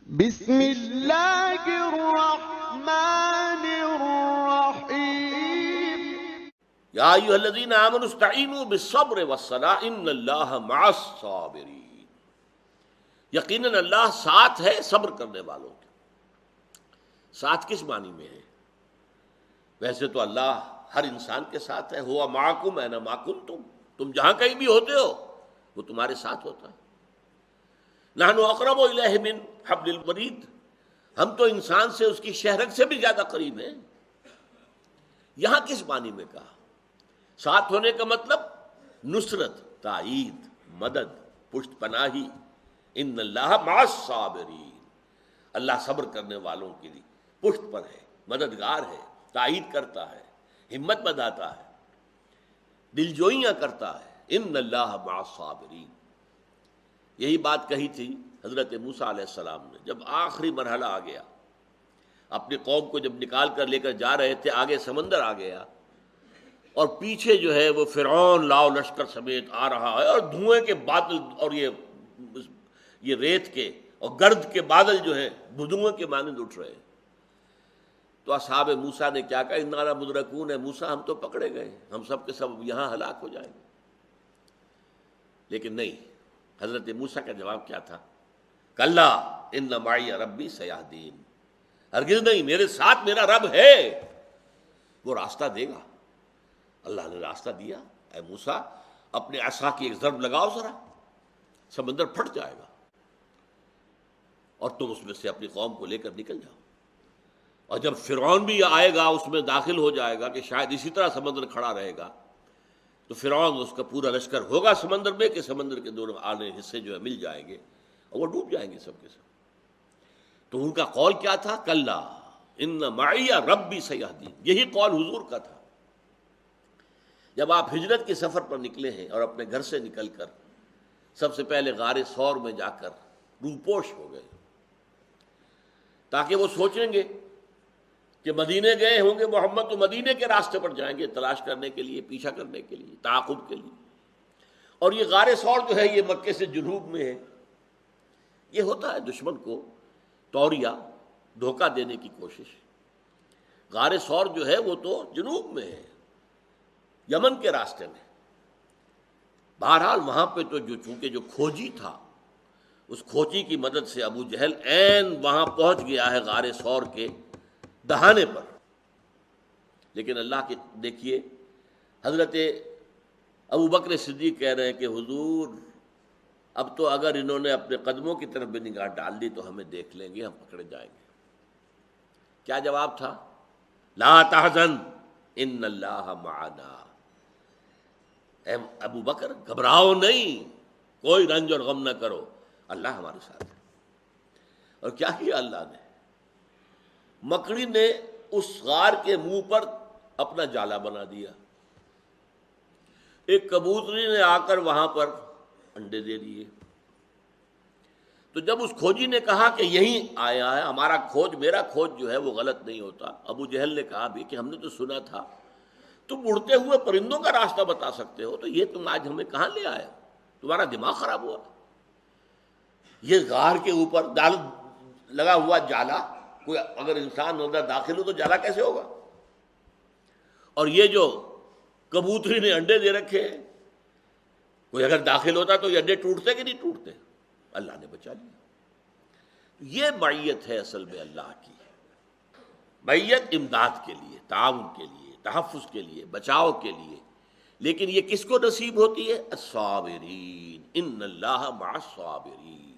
بسم اللہ الرحمن الرحیم یا ایھا الذین آمنوا استعینوا بالصبر والصلاۃ ان اللہ مع الصابرین، یقیناً اللہ ساتھ ہے صبر کرنے والوں کے۔ ساتھ کس معنی میں ہے؟ ویسے تو اللہ ہر انسان کے ساتھ ہے، ہوا معکم اینما کنتم، تم جہاں کہیں بھی ہوتے ہو وہ تمہارے ساتھ ہوتا ہے۔ نحن اقرب الیہ من حبل الورید، ہم تو انسان سے اس کی شہرگ سے بھی زیادہ قریب ہیں۔ یہاں کس معنی میں کہا؟ ساتھ ہونے کا مطلب نصرت، تائید، مدد، پشت پناہی۔ ان اللہ مع الصابرین، اللہ صبر کرنے والوں کے لیے پشت پر ہے، مددگار ہے، تائید کرتا ہے، ہمت بندھاتا ہے، دلجوئیاں کرتا ہے۔ ان اللہ مع الصابرین، یہی بات کہی تھی حضرت موسیٰ علیہ السلام نے جب آخری مرحلہ آ گیا، اپنی قوم کو جب نکال کر لے کر جا رہے تھے، آگے سمندر آ گیا اور پیچھے جو ہے وہ فرعون لاؤ لشکر سمیت آ رہا ہے، اور دھوئیں کے بادل اور یہ ریت کے اور گرد کے بادل جو ہیں دھوئیں کے مانند اٹھ رہے ہیں۔ تو اصحاب موسیٰ نے کیا کہا؟ انا لمدرکون، ہے موسیٰ ہم تو پکڑے گئے، ہم سب کے سب یہاں ہلاک ہو جائیں گے۔ لیکن نہیں، حضرت موسیٰ کا جواب کیا تھا؟ کلا ان معی ربی سیہدین، ہرگز نہیں، میرے ساتھ میرا رب ہے، وہ راستہ دے گا۔ اللہ نے راستہ دیا۔ اے موسیٰ اپنے عصا کی ایک ضرب لگاؤ ذرا، سمندر پھٹ جائے گا اور تم اس میں سے اپنی قوم کو لے کر نکل جاؤ۔ اور جب فرعون بھی آئے گا اس میں داخل ہو جائے گا کہ شاید اسی طرح سمندر کھڑا رہے گا، تو فرعون اس کا پورا لشکر ہوگا سمندر میں کہ سمندر کے دونوں آنے حصے جو ہے مل جائیں گے اور وہ ڈوب جائیں گے سب کے سب۔ تو ان کا قول کیا تھا؟ کلا ان معی ربی سیہدین، یہی قول حضور کا تھا جب آپ ہجرت کے سفر پر نکلے ہیں اور اپنے گھر سے نکل کر سب سے پہلے غار ثور میں جا کر روپوش ہو گئے، تاکہ وہ سوچیں گے کہ مدینے گئے ہوں گے محمد تو مدینے کے راستے پر جائیں گے تلاش کرنے کے لیے، پیچھا کرنے کے لیے، تعاقب کے لیے۔ اور یہ غار ثور جو ہے یہ مکے سے جنوب میں ہے۔ یہ ہوتا ہے دشمن کو توریہ، دھوکہ دینے کی کوشش۔ غار ثور جو ہے وہ تو جنوب میں ہے، یمن کے راستے میں۔ بہرحال وہاں پہ تو چونکہ جو کھوجی تھا، اس کھوجی کی مدد سے ابو جہل عین وہاں پہنچ گیا ہے غار ثور کے دہانے پر۔ لیکن اللہ کے دیکھیے، حضرت ابو بکر صدیق کہہ رہے ہیں کہ حضور اب تو اگر انہوں نے اپنے قدموں کی طرف بھی نگاہ ڈال دی تو ہمیں دیکھ لیں گے، ہم پکڑے جائیں گے۔ کیا جواب تھا؟ لا تحزن ان اللہ معنا، اے ابو بکر گھبراؤ نہیں، کوئی رنج اور غم نہ کرو، اللہ ہمارے ساتھ ہے۔ اور کیا کیا اللہ نے؟ مکڑی نے اس غار کے منہ پر اپنا جالا بنا دیا، ایک کبوتری نے آ کر وہاں پر انڈے دے دیے۔ تو جب اس کھوجی نے کہا کہ یہیں آیا ہے ہمارا کھوج، میرا کھوج جو ہے وہ غلط نہیں ہوتا، ابو جہل نے کہا بھی کہ ہم نے تو سنا تھا تم اڑتے ہوئے پرندوں کا راستہ بتا سکتے ہو، تو یہ تم آج ہمیں کہاں لے آئے؟ تمہارا دماغ خراب ہوا؟ یہ غار کے اوپر لگا ہوا جالا، کوئی اگر انسان اندر داخل ہو تو جالا کیسے ہوگا؟ اور یہ جو کبوتری نے انڈے دے رکھے ہیں، کوئی اگر داخل ہوتا تو یہ انڈے ٹوٹتے کہ نہیں ٹوٹتے؟ اللہ نے بچا لیا۔ یہ معیت ہے اصل میں اللہ کی، معیت امداد کے لیے، تعاون کے لیے، تحفظ کے لیے، بچاؤ کے لیے۔ لیکن یہ کس کو نصیب ہوتی ہے؟ الصابرین، ان اللہ مع الصابرین۔